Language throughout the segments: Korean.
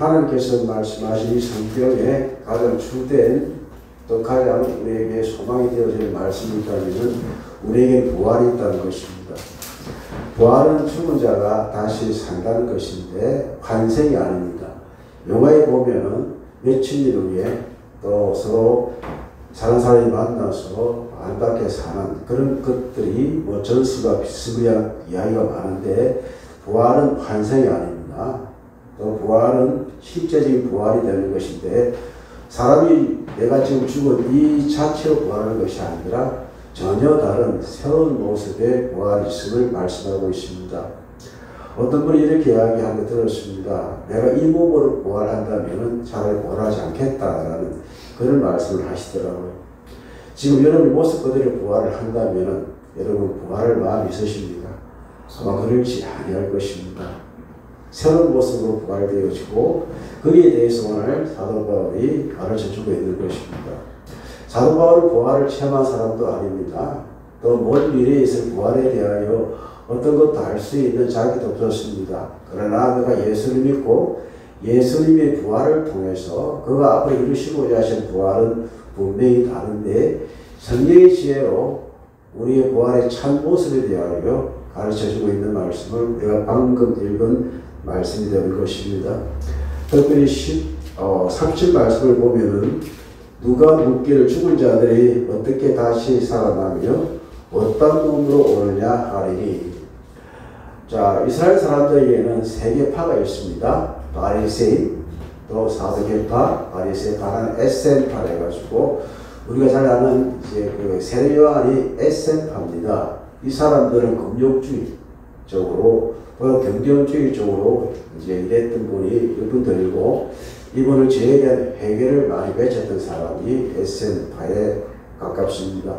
하나님께서 말씀하신 이 성경에 가장 주된 또 가장 우리에게 소망이 되어질 말씀이 있다면 우리에게 부활이 있다는 것입니다. 부활은 죽은 자가 다시 산다는 것인데 환생이 아닙니다. 영화에 보면은 며칠 후에 또 서로 사는 사람이 만나서 안답게 사는 그런 것들이 뭐 전수가 비스무리한 이야기가 많은데 부활은 환생이 아닙니다. 또 부활은 실제적인 부활이 되는 것인데 사람이 내가 지금 죽은 이 자체로 부활하는 것이 아니라 전혀 다른 새로운 모습의 부활이 있음을 말씀하고 있습니다. 어떤 분이 이렇게 이야기한 거 들었습니다. 내가 이 몸으로 부활한다면 차라리 부활하지 않겠다라는 그런 말씀을 하시더라고요. 지금 여러분이 모습 그대로 부활을 한다면 여러분 부활할 마음이 있으십니까? 아마 그렇지 아니할 것입니다. 새로운 모습으로 부활되어지고 거기에 대해서 오늘 사도 바울이 가르쳐주고 있는 것입니다. 사도 바울은 부활을 체험한 사람도 아닙니다. 또 먼 미래에 있을 부활에 대하여 어떤 것도 알 수 있는 자기도 없었습니다. 그러나 그가 예수를 믿고 예수님의 부활을 통해서 그가 앞으로 이루시고자 하신 부활은 분명히 다른데 성령의 지혜로 우리의 부활의 참 모습에 대하여 가르쳐주고 있는 말씀을 우리가 방금 읽은 말씀이 되는 것입니다. 특별히 30 말씀을 보면은 누가 묻기를 죽은 자들이 어떻게 다시 살아나며 어떤 몸으로 오느냐 하리니. 자, 이스라엘 사람들에게는 세 개파가 있습니다. 바리새인, 또 사두개파, 바리새파는 에센파라 해가지고 우리가 잘 아는 이제 그 세례 요한이 에센파입니다. 이 사람들은 금욕주의적으로 경전주의적으로 이제 일했던 분이 이분들이고 이분은 죄에 대한 회개를 많이 외쳤던 사람이 에센파에 가깝습니다.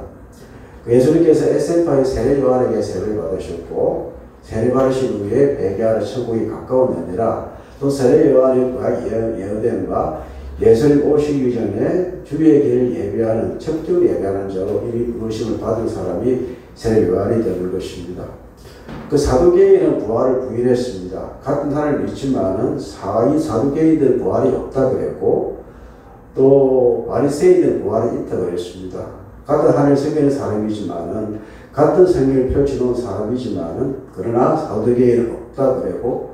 예수님께서 에센파의 세례 요한에게 세례를 받으셨고 세례 받으신 후에 회개하러 천국이 가까운 데니라 또 세례 요한의 예언됨과 예수님 오시기 전에 주의 길을 예배하는 척적 예배하는 자로 이미 부르심을 받은 사람이 세례 요한이 되는 것입니다. 그 사두개인은 부활을 부인했습니다. 같은 하나님을 믿지만은 사두개인들은 부활이 없다 그랬고 또 바리새인은 부활이 있다 그랬습니다. 같은 하나님을 섬기는 사람이지만은 같은 생명을 펼쳐놓은 사람이지만은 그러나 사두개인은 없다 그랬고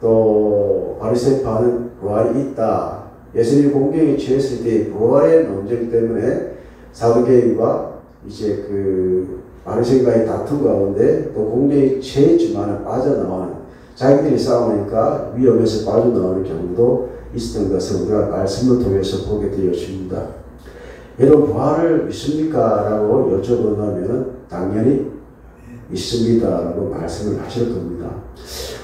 또 바리새파는 부활이 있다. 예수님이 공경에 취했을 때 부활의 논쟁 때문에 사두개인과 이제 그 바리새인과의 다툼 가운데 또 공경에 취했지만 빠져나오는 자기들이 싸우니까 위험에서 빠져나오는 경우도 있었던 것을 우리가 말씀을 통해서 보게 되었습니다. 여러분 부활을 믿습니까? 라고 여쭤본다면 당연히 믿습니다 라고 말씀을 하실 겁니다.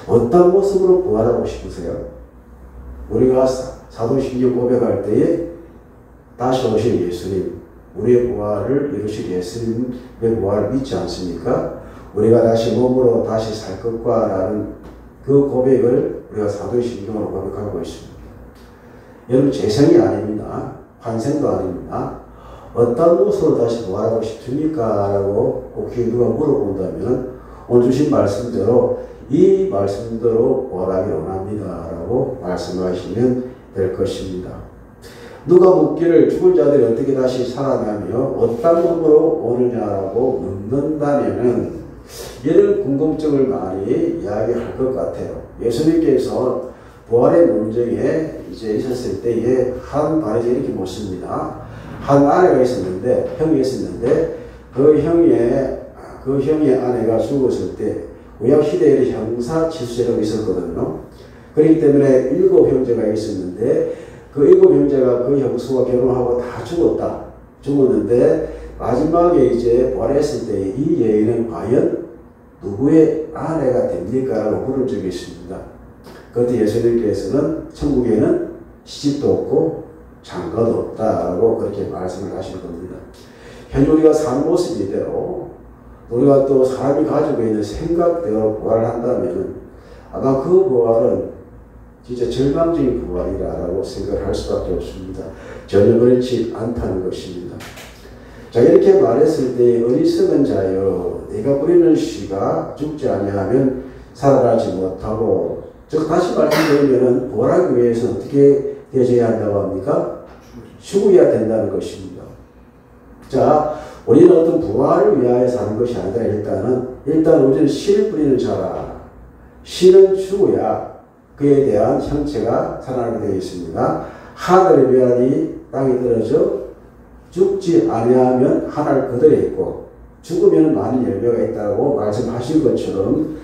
어떤 모습으로 부활하고 싶으세요? 우리가 사도신경 고백할 때에 다시 오실 예수님, 우리의 부활을 이루실 예수님의 부활을 믿지 않습니까? 우리가 다시 몸으로 다시 살 것과 라는 그 고백을 우리가 사도신경으로 고백하고 있습니다. 여러분 재생이 아닙니다. 환생도 아닙니다. 어떤 모습으로 다시 부활하고 싶습니까? 라고 혹시 누가 물어본다면 오늘 주신 말씀대로 이 말씀대로 부활하기 원합니다 라고 말씀하시면 될 것입니다. 누가 묻기를 죽은 자들이 어떻게 다시 살아나며 어떤 몸으로 오느냐라고 묻는다면은 이런 궁금증을 많이 이야기할 것 같아요. 예수님께서 부활의 논쟁에 이제 있었을 때에 한 바리새인이 이렇게 묻습니다. 한 아내가 있었는데, 형이 있었는데, 그 형의 아내가 죽었을 때, 구약시대에 형사치수제라고 있었거든요. 그렇기 때문에 7 형제가 있었는데, 그 7 형제가 그 형수와 결혼하고 다 죽었는데, 마지막에 이제 부활했을 때 이 여인은 과연 누구의 아내가 됩니까? 라고 물은 적이 있습니다. 그때 예수님께서는 천국에는 시집도 없고, 장가도 없다라고 그렇게 말씀을 하신 겁니다. 현재 우리가 사는 모습 이대로 우리가 또 사람이 가지고 있는 생각대로 부활을 한다면 아마 그 부활은 진짜 절망적인 부활이라고 생각을 할 수밖에 없습니다. 전혀 그렇지 않다는 것입니다. 자, 이렇게 말했을 때 어리석은 자여 네가 뿌리는 씨가 죽지 아니하면 살아나지 못하고 즉 다시 말씀드리면 부활하기 위해서는 어떻게 되어져야 한다고 합니까? 죽어야 된다는 것입니다. 자, 우리는 어떤 부활을 위하여 사는 것이 아니라 일단 우리는 씨를 뿌리는 자라. 씨는 죽어야 그에 대한 형체가 살아나게 되어 있습니다. 하늘의 별이 땅에 떨어져 죽지 아니하면 하늘 그대로 있고 죽으면 많은 열매가 있다고 말씀하신 것처럼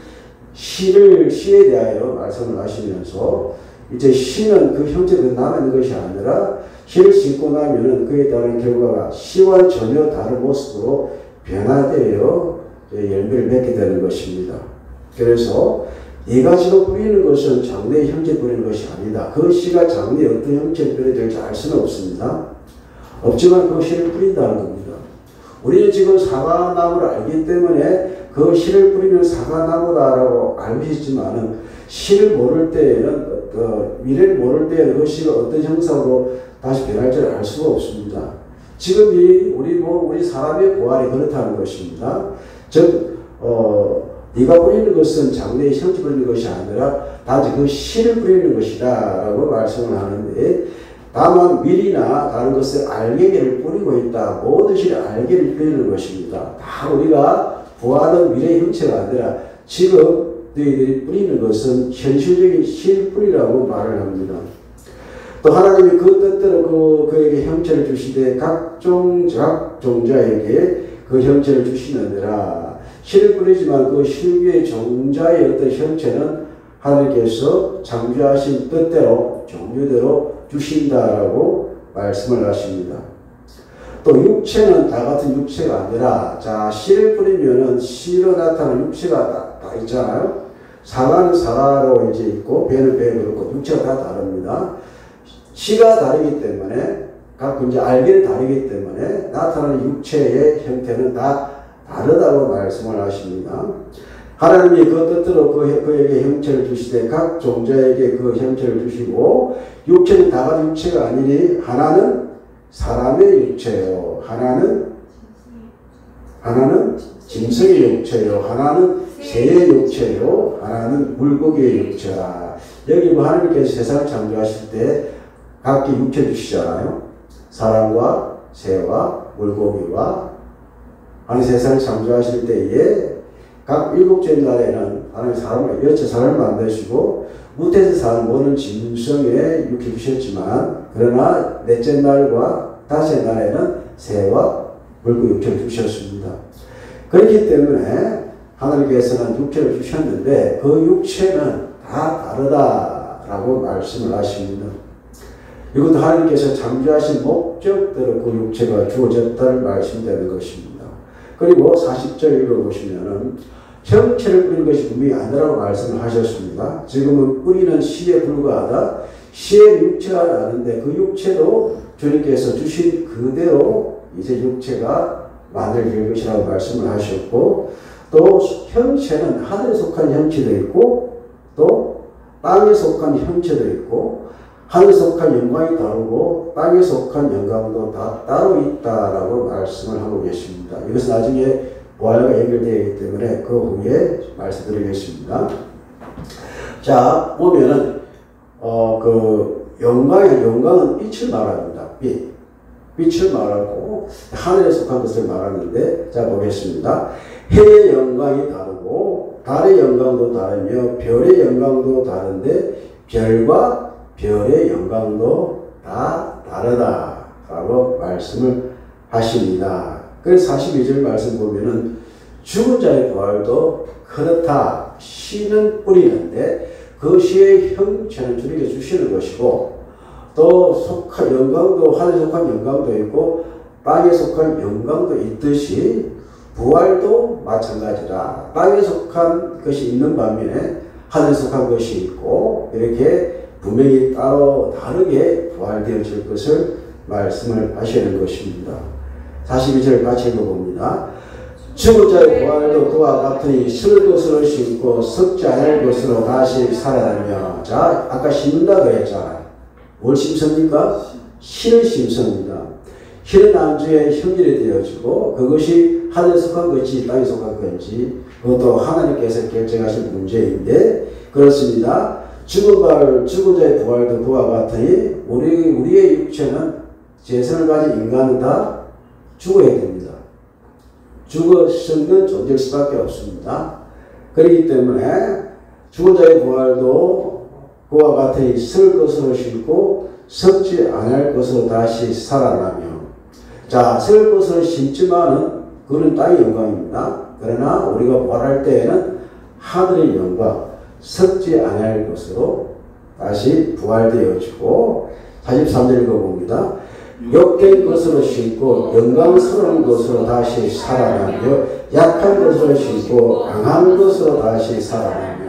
씨에 대하여 말씀을 하시면서 이제 씨는 그 형체로 남아있는 것이 아니라 씨를 심고 나면은 그에 따른 결과가 씨와 전혀 다른 모습으로 변화되어 열매를 맺게 되는 것입니다. 그래서 이 가지로 뿌리는 것은 장래의 형체 뿌리는 것이 아니다. 그 씨가 장래에 어떤 형체를 뿌려질지 알 수는 없습니다. 없지만 그 씨를 뿌린다는 겁니다. 우리는 지금 사과나무를 알기 때문에 그 씨를 뿌리면 사과나무다라고 알고 있지만은 씨를 모를 때에는 미래를 모를 때에는 그 씨가 어떤 형상으로 다시 변할지를 알 수가 없습니다. 지금 우리 사람의 부활이 그렇다는 것입니다. 즉, 네가 뿌리는 것은 장래의 형체 뿌리는 것이 아니라 단지 그 씨를 뿌리는 것이다 라고 말씀을 하는데, 다만 밀이나 다른 것을 알갱이를 뿌리고 있다. 모든 씨를 알갱이를 뿌리는 것입니다. 다 우리가 부활은 미래의 형체가 아니라 지금 너희들이 뿌리는 것은 현실적인 씨를 뿌리라고 말을 합니다. 또 하나님이 그 뜻대로 그에게 형체를 주시되 각종 종자에게 그 형체를 주시느니라. 씨를 뿌리지만 그 실귀의 종자의 어떤 형체는 하나님께서 창조하신 뜻대로 종류대로 주신다라고 말씀을 하십니다. 또 육체는 다 같은 육체가 아니라, 자, 씨를 뿌리면은 씨로 나타나는 육체가 다 있잖아요. 사과는 사과로 이제 있고, 배는 배로 있고, 육체가 다 다릅니다. 씨가 다르기 때문에, 각 이제 알갱이 다르기 때문에 나타나는 육체의 형태는 다 다르다고 말씀을 하십니다. 하나님이 그 뜻대로 그에게 형체를 주시되 각 종자에게 그 형체를 주시고, 육체는 다 같은 육체가 아니니 하나는 사람의 육체요, 하나는 짐승의 육체요, 하나는 새의 육체요, 하나는 물고기의 육체라. 여기 뭐 하나님께서 세상을 창조하실 때 각기 육체 주시잖아요. 사람과 새와 물고기와 하나님 세상을 창조하실 때에 각 일곱째 날에는 하나님 사람을 여째 사람을 만드시고 무태에서 사는 모든 짐승의 육체 주셨지만, 그러나 넷째 날과 다섯째 날에는 새와 물고기 육체를 주셨습니다. 그렇기 때문에 하나님께서는 육체를 주셨는데 그 육체는 다 다르다라고 말씀을 하십니다. 이것도 하나님께서 창조하신 목적대로 그 육체가 주어졌다는 말씀되는 것입니다. 그리고 40절 읽어보시면은 형체를 뿌리는 것이 분명히 아니라고 말씀을 하셨습니다. 지금은 뿌리는 씨에 불과하다. 씨의 육체가 나는데 그 육체도 주님께서 주신 그대로 이제 육체가 만들어질 것이라고 말씀을 하셨고, 또 형체는 하늘에 속한 형체도 있고 또 땅에 속한 형체도 있고, 하늘에 속한 영광이 다르고 땅에 속한 영광도 다 따로 있다라고 말씀을 하고 계십니다. 이것은 나중에 부활과 연결되어 있기 때문에 그 후에 말씀드리겠습니다. 자, 보면은 영광은 빛을 말합니다. 빛을 말하고 하늘에 속한 것을 말하는데, 자 보겠습니다. 해의 영광이 다르고 달의 영광도 다르며 별의 영광도 다른데 별과 별의 영광도 다 다르다라고 말씀을 하십니다. 그래서 42절 말씀 보면은 죽은 자의 부활도 그렇다. 씨는 뿌리는데 그 씨의 형체는 주님께 주시는 것이고, 또 속한 영광도 하늘에 속한 영광도 있고 땅에 속한 영광도 있듯이 부활도 마찬가지라. 땅에 속한 것이 있는 반면에 하늘에 속한 것이 있고, 이렇게 분명히 따로 다르게 부활되어질 것을 말씀을 하시는 것입니다. 42절 같이 읽어봅니다. 죽은 자의 부활도 그와 같으니 썩을 것으로 심고 썩지 않을 것으로 다시 살아나며. 자, 아까 심는다 그랬잖아요. 뭘 심습니까? 씨를 심습니다. 씨는 나중에 형질이 되어지고 그것이 하늘에 속한 것이 땅에 속한 건지 그것도 하나님께서 결정하신 문제인데, 그렇습니다. 죽은 자의 부활도 그와 같으니 우리의 육체는 재성을 가진 인간은 다 죽어야 됩니다. 죽어서는 존재할 수밖에 없습니다. 그렇기 때문에 죽은 자의 부활도 그와 같으니 설 것으로 심고 썩지 않을 것으로 다시 살아나며. 자, 설 것으로 심지만은 그는 땅의 영광입니다. 그러나 우리가 부활할 때에는 하늘의 영광, 썩지 않을 것으로 다시 부활되어지고 43절 읽어봅니다. 욕된 것으로 심고 영광스러운 것으로 다시 살아나며 약한 것으로 심고 강한 것으로 다시 살아나며.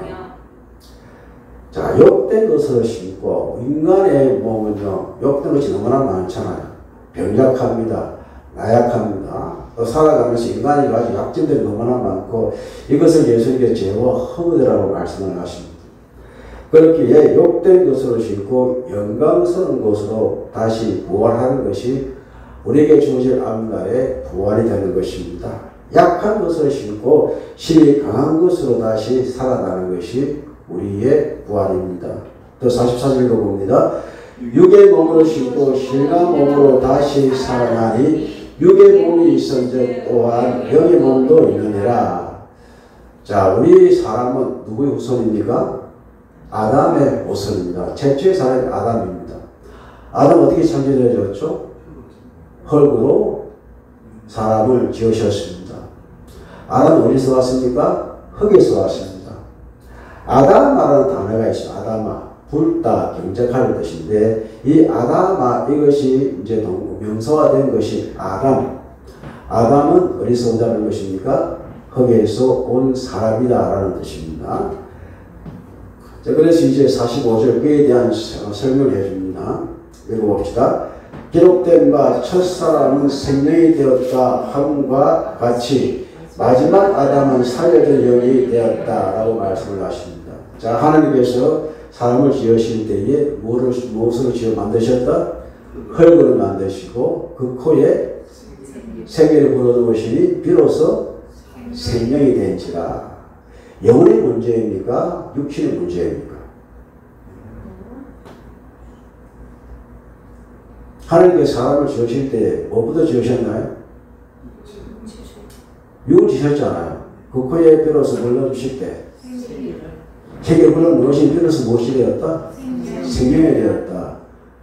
자, 욕된 것으로 심고 인간의 몸은요, 욕된 것이 너무나 많잖아요. 병약합니다. 나약합니다. 또 살아가면서 인간이 가지고 약점들이 너무나 많고 이것을 예수님께서 죄와 허무되라고 말씀을 하십니다. 그렇기에 욕된 것으로 심고 영광스러운 것으로 다시 부활하는 것이 우리에게 주어질 앞날의 부활이 되는 것입니다. 약한 것으로 심고 힘이 강한 것으로 다시 살아나는 것이 우리의 부활입니다. 또 44절 읽어봅니다. 육의 몸으로 심고 신의 몸으로 다시 살아나니 육의 몸이 있은즉 또한 영의 몸도 있느니라. 자, 우리 사람은 누구의 후손입니까? 아담의 후손입니다. 최초의 사람이 아담입니다. 아담 어떻게 창조되어졌죠? 흙으로 사람을 지으셨습니다. 아담은 어디서 왔습니까? 흙에서 왔습니다. 아담아라는 단어가 있어요. 아담아. 붉다, 경작하는 뜻인데, 이 아담아, 이것이 이제 명사화된 것이 아담. 아담은 어디서 온다는 것입니까? 흙에서 온 사람이다라는 뜻입니다. 자, 그래서 이제 45절 그에 대한 설명을 해줍니다. 읽어봅시다. 기록된 바 첫사람은 생명이 되었다 함과 같이 마지막 아담은 살려진 영이 되었다라고 말씀을 하십니다. 자, 하나님께서 사람을 지으실 때에 무엇으로 지어 만드셨다? 흙으로 만드시고 그 코에 생기를 불어넣으시니 비로소 생명이 된지라. 영혼의 문제입니까? 육신의 문제입니까? 하나님께서 사람을 지으실 때 뭐부터 지으셨나요? 육을 지으셨잖아요. 그 코에 비로소 불러주실 때 세계를 불러넣으신 비로소 무엇이 되었다? 생명이 되었다.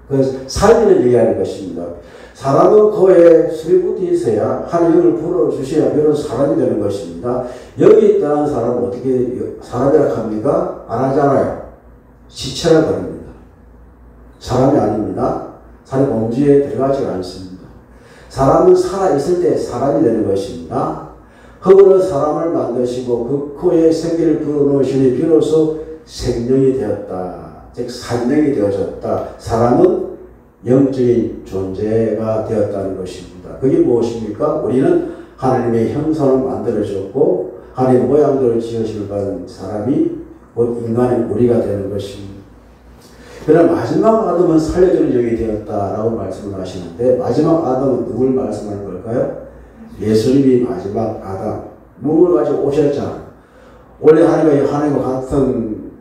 그래서 살리는 얘기하는 것입니다. 사람은 코에 수리부터 있어야 하나님을 불어주셔야 비로소 사람이 되는 것입니다. 여기 있다는 사람은 어떻게 사람이라 합니까? 안 하잖아요. 시체라 그럽니다. 사람이 아닙니다. 사람의 범주에 들어가지 않습니다. 사람은 살아있을 때 사람이 되는 것입니다. 흙으로 사람을 만드시고 그 코에 생기를 불어넣으시니 비로소 생명이 되었다. 즉 산명이 되어졌다. 사람은 영적인 존재가 되었다는 것입니다. 그게 무엇입니까? 우리는 하나님의 형상을 만들어졌고 하나님의 모양대로 지으심을 받은 사람이 곧 인간의 우리가 되는 것입니다. 그러나 마지막 아담은 살려주는 영이 되었다라고 말씀을 하시는데 마지막 아담은 누굴 말씀하는 걸까요? 예수님이 마지막 아담, 몸을 가지고 오셨잖아요. 원래 하나님과 같은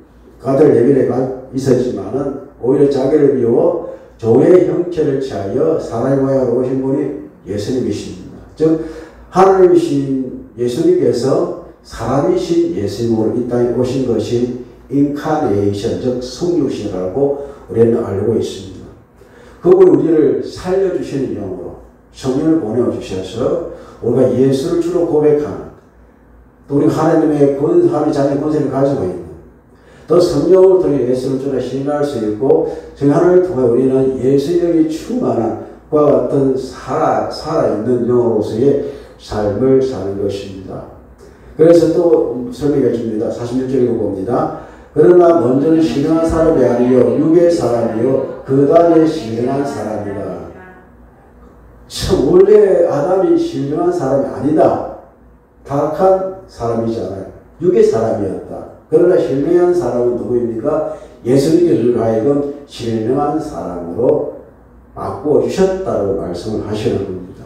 가들 예비가 있었지만은 오히려 자기를 비워 종의 형체를 취하여 사람의 모양으로 오신 분이 예수님이십니다. 즉 하나님이신 예수님께서 사람이신 예수님으로 이 땅에 오신 것이 인카네이션, 즉 성육신이라고 우리는 알고 있습니다. 그분이 우리를 살려주시는 영으로 성령을 보내주셔서 우리가 예수를 주로 고백하는, 또 우리가 하나님의 하나님의 자녀의 권세를 가지고 있는, 또 성령을 통해 예수를 주로 신뢰할 수 있고 하나님을 통해 우리는 예수님이 충만한 그와 같은 살아있는 영으로서의 삶을 사는 것입니다. 그래서 또 설명해 줍니다. 46절 읽어봅니다. 그러나 먼저는 신령한 사람이 아니요 육의 사람이요 그다음에 신령한 사람이다. 참 원래 아담이 신령한 사람이 아니다. 타락한 사람이잖아요. 육의 사람이었다. 그러나 신령한 사람은 누구입니까? 예수님께서 하여금 신령한 사람으로 바꾸어 주셨다고 말씀을 하시는 겁니다.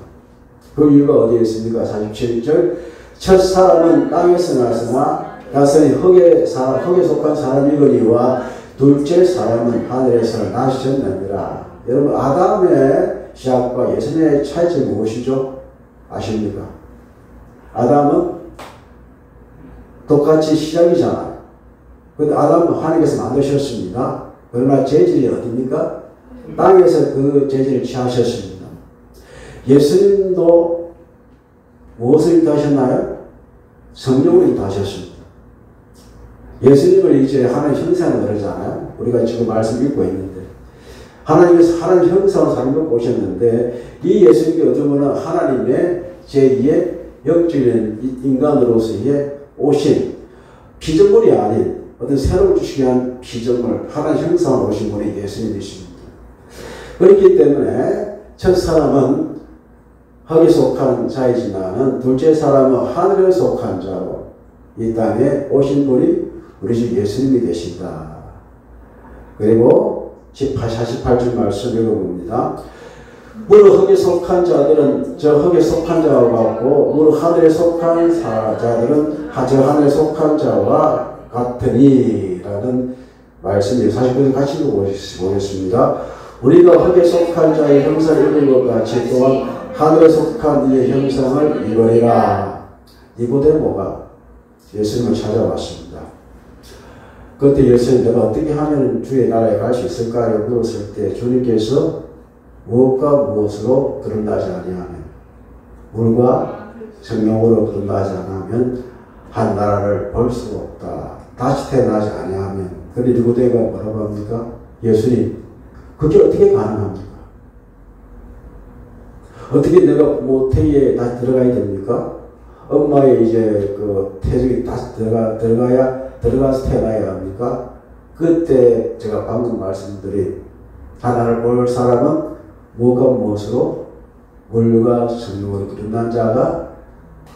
그 이유가 어디에 있습니까? 47절 첫 사람은 땅에서 났으나 흙에 속한 사람이거니와 둘째 사람은 하늘에서 나셨느니라. 여러분, 아담의 시작과 예수님의 차이점이 무엇이죠? 아십니까? 아담은 똑같이 시작이잖아요. 근데 아담은 하나님께서 만드셨습니다. 그러나 재질이 어디입니까? 땅에서 그 재질을 취하셨습니다. 예수님도 무엇을 입다하셨나요? 성령을 입다하셨습니다. 예수님을 이제 하나님 형상을 그러잖아요. 우리가 지금 말씀 읽고 있는데 하나님께서 하나님 형상으로 사람을 보셨는데 이 예수님이 어떤 분은 하나님의 제2의 영적인 인간으로서의 오신 피조물이 아닌 어떤 새로운 주시기 위한 피조물, 하나님 형상으로 오신 분이 예수님이십니다. 그렇기 때문에 첫 사람은 흙에 속한 자이지만 둘째 사람은 하늘에 속한 자로 이 땅에 오신 분이 우리 주 예수님이 되신다. 그리고 48절 말씀 읽어봅니다. 무릇 흙에 속한 자들은 저 흙에 속한 자와 같고 무릇 하늘에 속한 자들은 저 하늘에 속한 자와 같으니 라는 말씀이 49절 같이 읽어보겠습니다. 우리가 흙에 속한 자의 형상을 입은 것 같이 또한 하늘에 속한 이의 형상을 입으리라. 니고데모가 예수님을 찾아왔습니다. 그때 예수님 내가 어떻게 하면 주의 나라에 갈 수 있을까요? 물었을 때 주님께서 무엇과 무엇으로 거듭나지 아니하면 물과 성령으로 거듭나지 않으면 한 나라를 볼 수가 없다. 다시 태어나지 아니하면. 그런데 니고데모가 뭐라고 합니까? 예수님 그게 어떻게 가능합니까? 어떻게 내가 태에 다시 들어가야 됩니까? 엄마의 이제 그 태중이 다시 들어가서 태어나야 합니까? 그때 제가 방금 말씀드린 하나님을 볼 사람은 무엇과 무엇으로? 물과 성령으로 거듭난 자가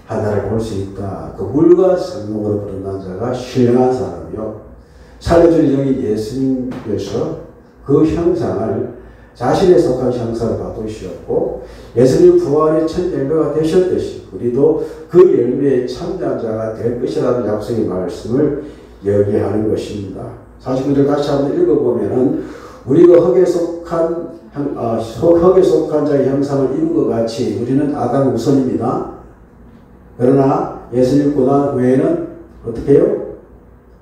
하나님을 볼 수 있다. 그 물과 성령으로 거듭난 자가 신령한 사람이요. 살려줄 영이 예수님께서 그 형상을 자신에 속한 형상을 받으셨고 예수님 부활의 첫 열매가 되셨듯이 우리도 그 열매의 참여자가 될 것이라는 약속의 말씀을 얘기하는 것입니다. 49절 같이 한번 읽어보면은 우리가 흙에 속한 자의 형상을 입은 것 같이 우리는 아담 우선입니다. 그러나 예수님 고난 후에는 어떻게 해요?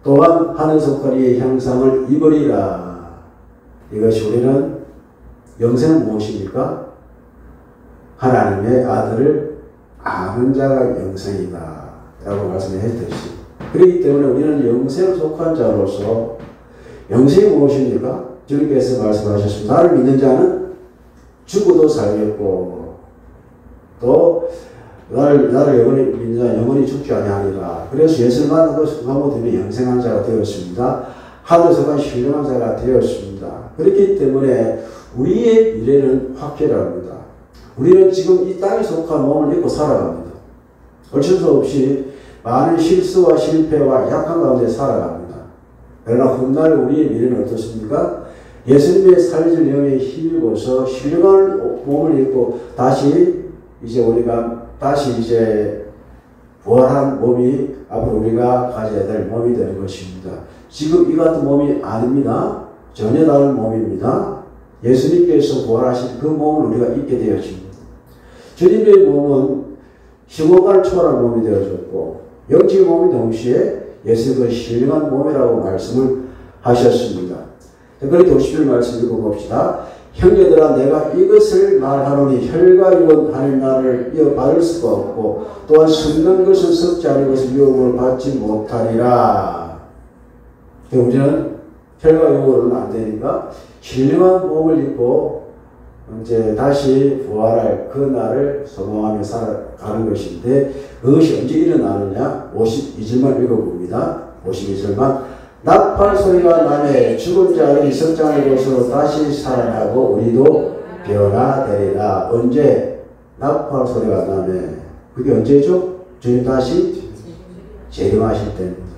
또한 하늘 속한 이의 형상을 입으리라. 이것이 우리는 영생은 무엇입니까? 하나님의 아들을 아는 자가 영생이다 라고 말씀했듯이 그렇기 때문에 우리는 영생을 속한 자로서 영생이 무엇입니까? 주님께서 말씀하셨습니다. 나를 믿는 자는 죽어도 살겠고 또 나를 영원히 믿는 자는 영원히 죽지 아니하리라. 그래서 예수를 만나고 순간고 되면 영생한 자가 되었습니다. 하늘에 속한 신령한 자가 되었습니다. 그렇기 때문에 우리의 미래는 확실합니다. 우리는 지금 이 땅에 속한 몸을 입고 살아갑니다. 어쩔 수 없이 많은 실수와 실패와 약한 가운데 살아갑니다. 그러나 훗날 우리의 미래는 어떻습니까? 예수님의 살려줄 영에 힘입어서 신령한 몸을 입고 다시 부활한 몸이 앞으로 우리가 가져야 될 몸이 되는 것입니다. 지금 이 같은 몸이 아닙니다. 전혀 다른 몸입니다. 예수님께서 부활하신 그 몸을 우리가 입게 되어집니다. 주님의 몸은 시공간을 초월한 몸이 되어졌고 영적인 몸이 동시에 예수님의 신령한 몸이라고 말씀을 하셨습니다. 그렇게 50절 말씀 읽어봅시다. 형제들아 내가 이것을 말하노니 혈과 육은 하는 나를 이어받을 수가 없고 또한 썩는 것은 썩지 않은 것은 유혹을 받지 못하리라. 우리는 혈과 육으로는 안 되니까 신령한 몸을 입고 이제 다시 부활할 그 날을 소망하며 살아가는 것인데 그것이 언제 일어나느냐? 52절만 읽어봅니다. 52절만 나팔 소리가 나매 죽은 자들이 석장의 곳으로 다시 살아나고 우리도 변화되리라. 언제? 나팔 소리가 나매. 그게 언제죠? 주님 다시 재림하실 때입니다.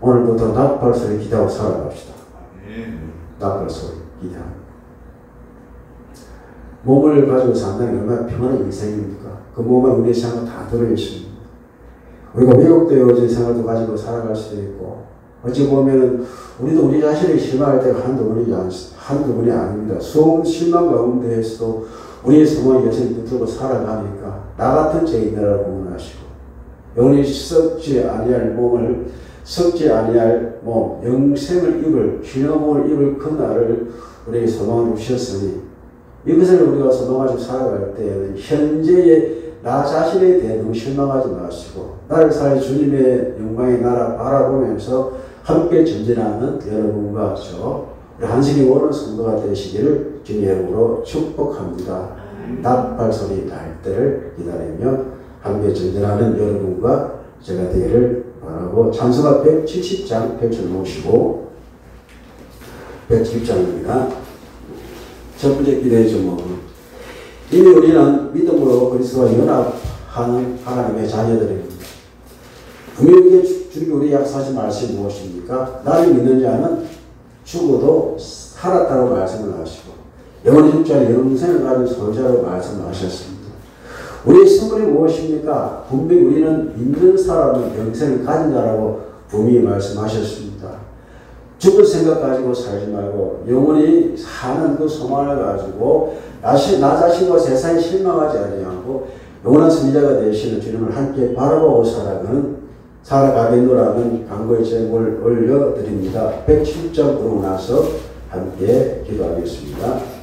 오늘부터 나팔 소리 기대하고 살아갑시다. 나팔 소리 기대하고. 몸을 가지고 산다는 게 얼마나 평안한 인생입니까? 그 몸에 우리의 생활 다 들어있습니다. 우리가 왜곡되어진 생활도 가지고 살아갈 수도 있고 어찌 보면은 우리도 우리 자신이 실망할 때가 한두 번이 아닙니다. 수없는 실망 가운데에서도 우리의 소망이 여전히 붙들고 살아가니까 나 같은 죄인이라고 구원하시고 영원히 썩지 아니할 몸을 썩지 아니할 몸 영생을 입을 신의 몸을 입을 그날을 우리에게 소망을 주셨으니 이것을 우리가 소망하고 살아갈 때에는 현재의 나 자신에 대해 너무 실망하지 마시고 나를 살아 주님의 영광의 나라 바라보면서 함께 전진하는 여러분과 우리 한식이 오는 성도가 되시기를 주님의 이름으로 축복합니다. 나팔 소리 날 때를 기다리며 함께 전진하는 여러분과 제가 되기를 바라고 찬송가 170장 펼쳐놓으시고 170장입니다. 첫 번째 기도의 제목은 이미 우리는 믿음으로 그리스도와 연합하는 하나님의 자녀들입니다. 분명히 주님이 우리 약속하신 말씀이 무엇입니까? 나를 믿는 자는 죽어도 살았다고 말씀을 하시고 영원히 죽지 않은 영생을 가진 소유자로 말씀을 하셨습니다. 우리의 선물이 무엇입니까? 분명히 우리는 믿는 사람은 영생을 가진 자라고 분명히 말씀하셨습니다. 죽을 생각 가지고 살지 말고 영원히 사는 그 소망을 가지고 나 자신과 세상에 실망하지 아니하고 영원한 승리자가 되시는 주님을 함께 바라보고 살아가겠노라는 간구의 제목을 올려드립니다. 107장 보고 나서 함께 기도하겠습니다.